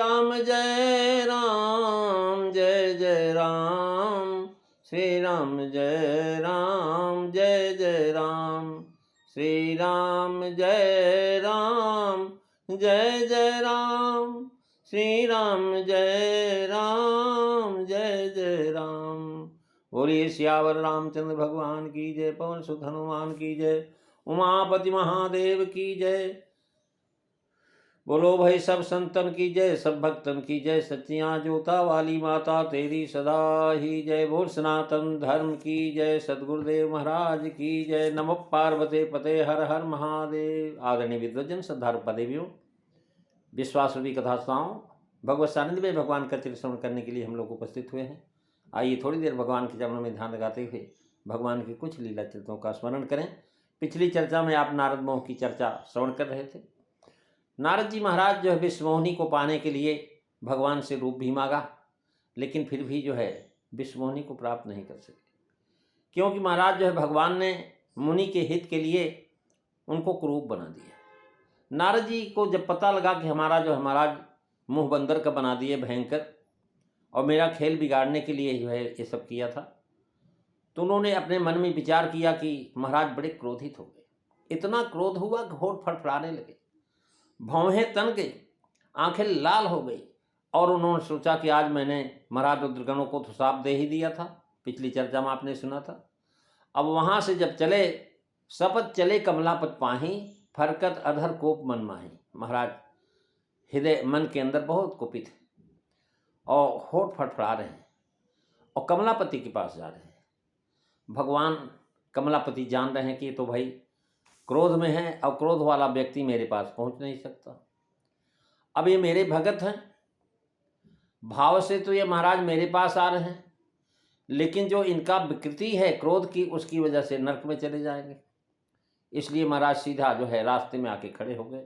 राम जय राम जय जय राम, श्री राम जय राम जय जय राम, श्री राम जय राम जय जय राम, श्री राम जय राम जय जय राम। बोलिए सियावर रामचंद्र भगवान की जय, पवन सुत हनुमान की जय, उमापति महादेव की जय। बोलो भाई सब संतन की जय, सब भक्तन की जय, सच्चियां जोता वाली माता तेरी सदा ही जय। बोल सनातन धर्म की जय, सदगुरुदेव महाराज की जय। नमो पार्वते पते, हर हर महादेव। आदरणीय विद्वजन, श्रद्धालु पदेवियों, विश्वास रूपी कथाश्रवाओं, भगवत सानिध्य में भगवान का चरित्र श्रवण करने के लिए हम लोग उपस्थित हुए हैं। आइए थोड़ी देर भगवान के चरणों में ध्यान लगाते हुए भगवान के कुछ लीला चरित्रों का स्मरण करें। पिछली चर्चा में आप नारद मोह की चर्चा श्रवण कर रहे थे। नारद जी महाराज जो है विश्वमोहिनी को पाने के लिए भगवान से रूप भी मांगा, लेकिन फिर भी जो है विश्वमोहिनी को प्राप्त नहीं कर सके, क्योंकि महाराज जो है भगवान ने मुनि के हित के लिए उनको कुरूप बना दिया। नारद जी को जब पता लगा कि हमारा जो है महाराज मुँह बंदर का बना दिए भयंकर, और मेरा खेल बिगाड़ने के लिए जो है ये सब किया था, तो उन्होंने अपने मन में विचार किया कि महाराज बड़े क्रोधित हो गए। इतना क्रोध हुआ कि होठ फड़फड़ाने लगे, भौहें तन गई, आंखें लाल हो गई, और उन्होंने सोचा कि आज मैंने महाराज रुद्रगणों को तो साप दे ही दिया था, पिछली चर्चा में आपने सुना था। अब वहाँ से जब चले, शपथ चले कमलापत पाही, फरकत अधर कोप मन माही। महाराज हृदय मन के अंदर बहुत कुपित है और होठ फड़फड़ा रहे हैं और कमलापति के पास जा रहे हैं। भगवान कमलापति जान रहे हैं कि ये तो भाई क्रोध में है, और क्रोध वाला व्यक्ति मेरे पास पहुंच नहीं सकता। अब ये मेरे भगत हैं, भाव से तो ये महाराज मेरे पास आ रहे हैं, लेकिन जो इनका विकृति है क्रोध की, उसकी वजह से नरक में चले जाएंगे। इसलिए महाराज सीधा जो है रास्ते में आके खड़े हो गए,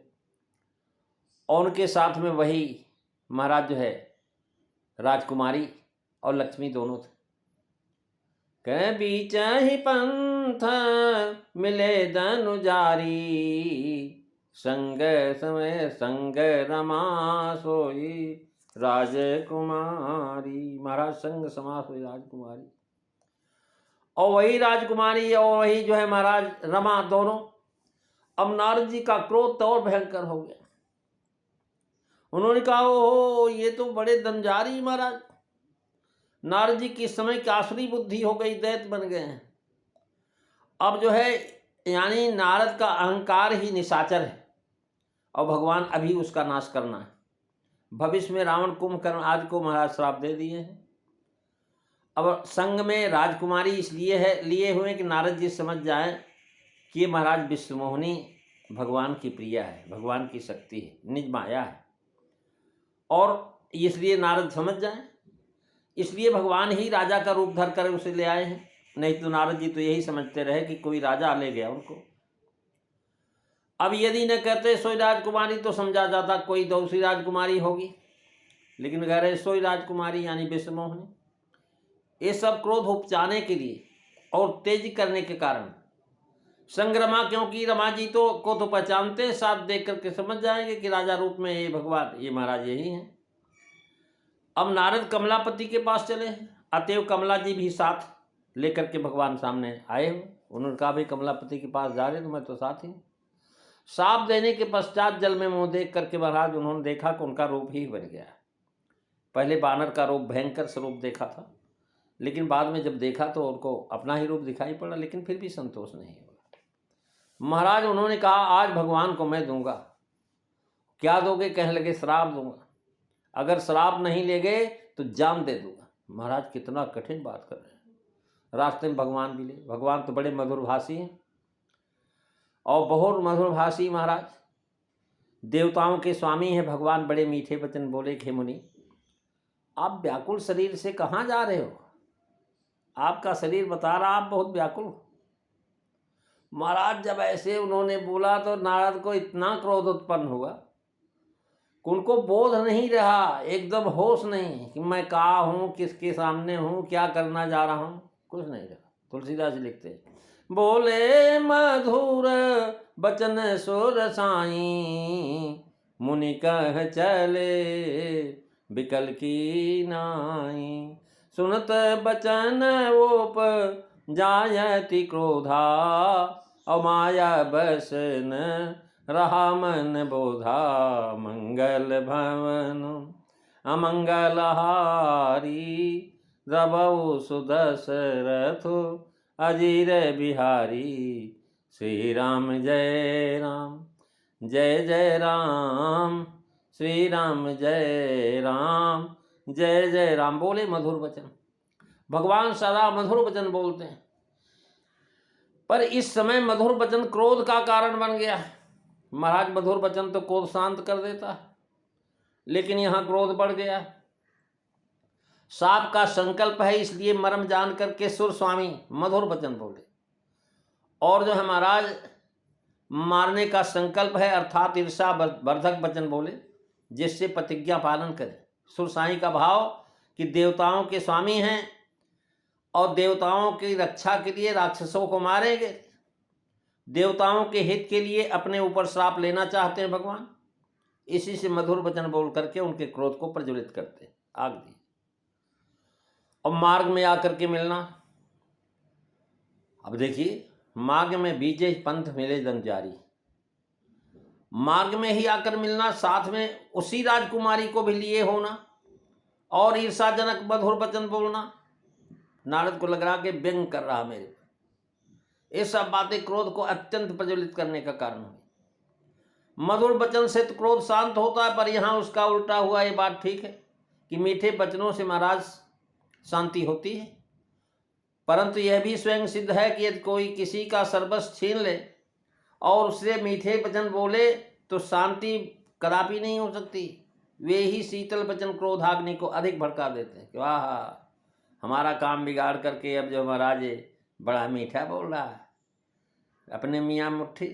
और उनके साथ में वही महाराज जो है राजकुमारी और लक्ष्मी दोनों थे। कह बीच ही पंथ मिले धनुजारी, संग समय संग रमा सोई राजकुमारी। महाराज संग समा सोई राजकुमारी, और वही राजकुमारी और वही जो है महाराज रमा दोनों। अब नारद जी का क्रोध तो और भयंकर हो गया। उन्होंने कहा ओहो ये तो बड़े दंजारी महाराज, नारद जी किस समय की आसुरी बुद्धि हो गई, दैत बन गए हैं। अब जो है यानी नारद का अहंकार ही निशाचर है, और भगवान अभी उसका नाश करना है। भविष्य में रावण कुंभकर्ण आदि को महाराज श्राप दे दिए हैं। अब संग में राजकुमारी इसलिए है लिए हुए कि नारद जी समझ जाए कि ये महाराज विश्वमोहिनी भगवान की प्रिया है, भगवान की शक्ति है, निज माया है, और इसलिए नारद समझ जाए। इसलिए भगवान ही राजा का रूप धर कर उसे ले आए हैं, नहीं तो नारद जी तो यही समझते रहे कि कोई राजा ले गया उनको। अब यदि न कहते सोई राजकुमारी तो समझा जाता कोई दूसरी राजकुमारी होगी, लेकिन कह रहे सोई राजकुमारी यानी विश्वमोहिनी। ये सब क्रोध उपचाने के लिए और तेज करने के कारण संग्रमा, क्योंकि रमा जी तो को तो पहचानते, साथ देख करके समझ जाएंगे कि राजा रूप में ये भगवान, ये महाराज यही हैं। अब नारद कमलापति के पास चले, अतएव कमला जी भी साथ लेकर के भगवान सामने आए हुए। उन्होंने कहा भाई कमलापति के पास जा रहे तो मैं तो साथ ही। साप देने के पश्चात जल में मुंह देख करके महाराज उन्होंने देखा कि उनका रूप ही बन गया। पहले बानर का रूप, भयंकर स्वरूप देखा था, लेकिन बाद में जब देखा तो उनको अपना ही रूप दिखाई पड़ा, लेकिन फिर भी संतोष नहीं हुआ। महाराज उन्होंने कहा आज भगवान को मैं दूंगा। क्या दोगे? कहने लगे श्राप दूंगा, अगर श्राप नहीं ले गए तो जान दे दूंगा। महाराज कितना कठिन बात कर रहे हैं। रास्ते में भगवान मिले, भगवान तो बड़े मधुरभाषी हैं और बहुत मधुरभाषी महाराज, देवताओं के स्वामी हैं भगवान। बड़े मीठे वचन बोले, हे मुनि आप व्याकुल शरीर से कहाँ जा रहे हो? आपका शरीर बता रहा आप बहुत व्याकुल हो। महाराज जब ऐसे उन्होंने बोला तो नारद को इतना क्रोध उत्पन्न हुआ, उनको बोध नहीं रहा, एकदम होश नहीं कि मैं कहाँ हूँ, किसके सामने हूँ, क्या करना जा रहा हूँ, कुछ नहीं रहा। तुलसीदास जी लिखते हैं, बोले मधुर बचन सुर साई, मुनि कह चले बिकल की नाई। सुनत बचन ओप जायति क्रोधा, अमाया बस न रहा मन बोधा। मंगल भवन अमंगल हारी, द्रवौ सुदशरथ अजीर बिहारी। श्री राम जय राम जय जय राम, श्री राम जय राम जय जय राम। बोले मधुर वचन। भगवान सदा मधुर वचन बोलते हैं, पर इस समय मधुर वचन क्रोध का कारण बन गया है। महाराज मधुर वचन तो क्रोध शांत कर देता है, लेकिन यहां क्रोध बढ़ गया। सांप का संकल्प है, इसलिए मर्म जान करके सुर स्वामी मधुर वचन बोले। और जो है महाराज मारने का संकल्प है, अर्थात ईर्षा वर्धक वचन बोले, जिससे प्रतिज्ञा पालन करे। सुर साई का भाव कि देवताओं के स्वामी हैं और देवताओं की रक्षा के लिए राक्षसों को मारेंगे। देवताओं के हित के लिए अपने ऊपर श्राप लेना चाहते हैं भगवान, इसी से मधुर वचन बोल करके उनके क्रोध को प्रज्वलित करते आग दी। और मार्ग में आकर के मिलना, अब देखिए मार्ग में बीजे पंथ मिले जन जारी। मार्ग में ही आकर मिलना, साथ में उसी राजकुमारी को भी लिए होना और ईर्षाजनक मधुर वचन बोलना। नारद को लग रहा कि व्यंग कर रहा मेरे पर। ये सब बातें क्रोध को अत्यंत प्रज्वलित करने का कारण हुई। मधुर वचन से तो क्रोध शांत होता है, पर यहाँ उसका उल्टा हुआ। ये बात ठीक है कि मीठे वचनों से महाराज शांति होती है, परंतु यह भी स्वयं सिद्ध है कि यदि कोई किसी का सर्वस्व छीन ले और उससे मीठे वचन बोले तो शांति कदापि नहीं हो सकती। वे ही शीतल वचन क्रोधाग्नि को अधिक भड़का देते हैं कि वाह हमारा काम बिगाड़ करके अब जो महाराज बड़ा मीठा बोल रहा है, अपने मियाँ मुट्ठी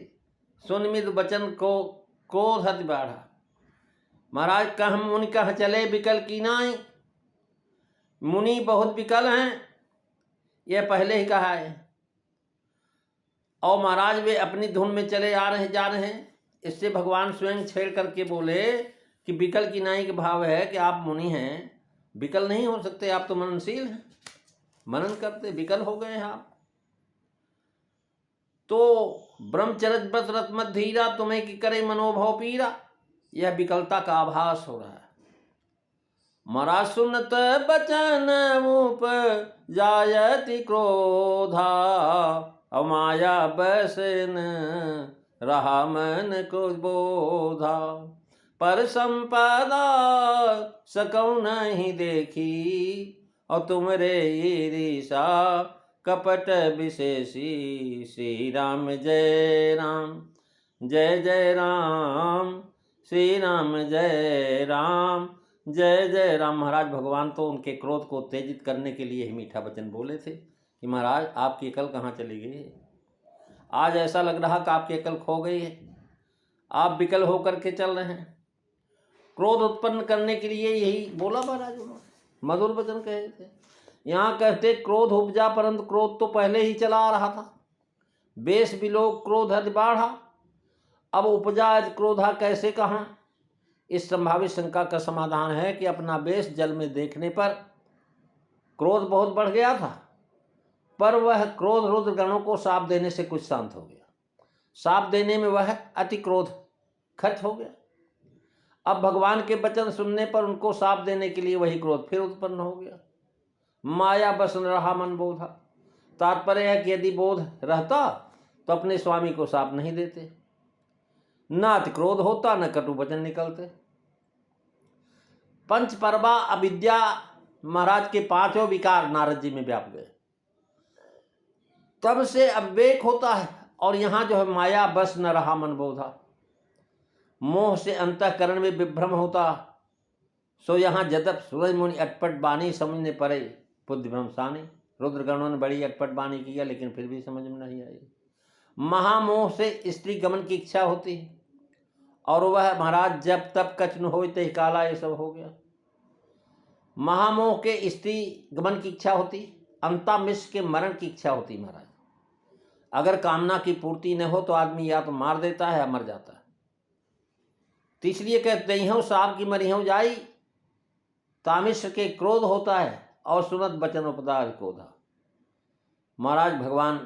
सुन मिद वचन को क्रोध अति बाढ़ा। महाराज कह मुनि कह चले बिकल की नाई। मुनि बहुत विकल हैं, यह पहले ही कहा है। और महाराज वे अपनी धुन में चले आ रहे जा रहे हैं। इससे भगवान स्वयं छेड़ करके बोले कि बिकल की नाई के भाव है कि आप मुनि हैं, विकल नहीं हो सकते, आप तो मननशील हैं, मनन करते, विकल हो गए हैं आप। तो ब्रह्मचर्य व्रत रत मत धीरा, तुम्हें कि करे मनोभव पीरा। यह विकलता का आभास हो रहा है। मरा सुनत बचन मुप जायति क्रोधा, अमाया बसन रहा मन को बोधा। पर संपदा सकौ नहीं देखी, और तुमरे ईर्षा कपट विशेषी। श्री राम जय राम जय जय राम, श्री राम जय राम जय जय राम। महाराज भगवान तो उनके क्रोध को उत्तेजित करने के लिए ही मीठा वचन बोले थे कि महाराज आपकी अकल कहाँ चली गई। आज ऐसा लग रहा कि आपकी अकल खो गई है, आप विकल होकर के चल रहे हैं। क्रोध उत्पन्न करने के लिए यही बोला महाराज उन्होंने, मधुर वचन कहे थे। यहाँ कहते क्रोध उपजा, परंतु क्रोध तो पहले ही चला आ रहा था। बेश बिलोक क्रोध अति बाढ़ा, अब उपजा क्रोधा कैसे कहाँ। इस संभावित शंका का समाधान है कि अपना बेश जल में देखने पर क्रोध बहुत बढ़ गया था, पर वह क्रोध रुद्र गणों को शाप देने से कुछ शांत हो गया। शाप देने में वह अति क्रोध खत्म हो गया। अब भगवान के वचन सुनने पर उनको शाप देने के लिए वही क्रोध फिर उत्पन्न हो गया। माया बस न रहा मन बोधा। तात्पर्य है कि यदि बोध रहता तो अपने स्वामी को शाप नहीं देते, न अति क्रोध होता, न कटु वचन निकलते। पंच परवा अविद्या महाराज के पांचों विकार नारद जी में व्याप गए, तब से अविवेक होता है। और यहाँ जो है माया बस न रहा मन बोधा, मोह से अंतःकरण में विभ्रम होता। सो यहाँ जदप सूरज मुनि अटपट बानी, समझने पड़े बुद्धि भ्रमसानी। रुद्रगणों ने बड़ी अटपट बानी किया, लेकिन फिर भी समझ में नहीं आई। महामोह से स्त्री गमन की इच्छा होती है, और वह महाराज जब तब कच न हो ते काला, ये सब हो गया। महामोह के स्त्री गमन की इच्छा होती, अंतामिश के मरण की इच्छा होती। महाराज अगर कामना की पूर्ति न हो तो आदमी या तो मार देता है या मर जाता है। तो इसलिए कहते हैं सार की मरी हो जाई, तामिश्र के क्रोध होता है और सुनत बचन उपदार क्रोधा। महाराज भगवान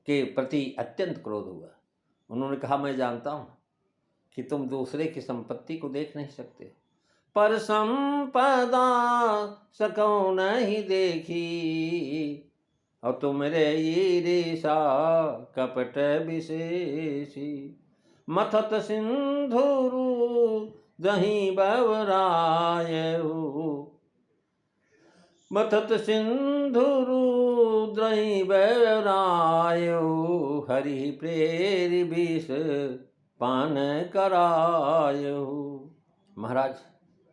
के प्रति अत्यंत क्रोध हुआ। उन्होंने कहा मैं जानता हूं कि तुम दूसरे की संपत्ति को देख नहीं सकते, पर संपदा सको नहीं देखी, और तुमरे ईर्षा कपट विशेषी। मथत सिंधुरु दही बवरायहु, मथत सिंधुरु दही बवरायहु, हरि प्रेरि विष पान करायहु। महाराज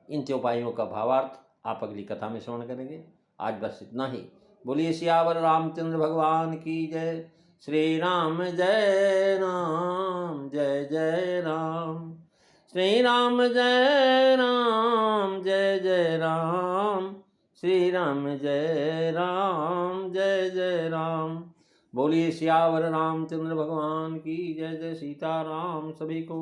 इन चौपाइयों का भावार्थ आप अगली कथा में श्रवण करेंगे। आज बस इतना ही। बोलिए सियावर रामचंद्र भगवान की जय। श्री राम जय राम जय जय राम। श्री राम जय राम जय जय राम। श्री राम जय राम जय जय राम। बोलिए सियावर रामचंद्र भगवान की जय। जय सीताराम। सभी को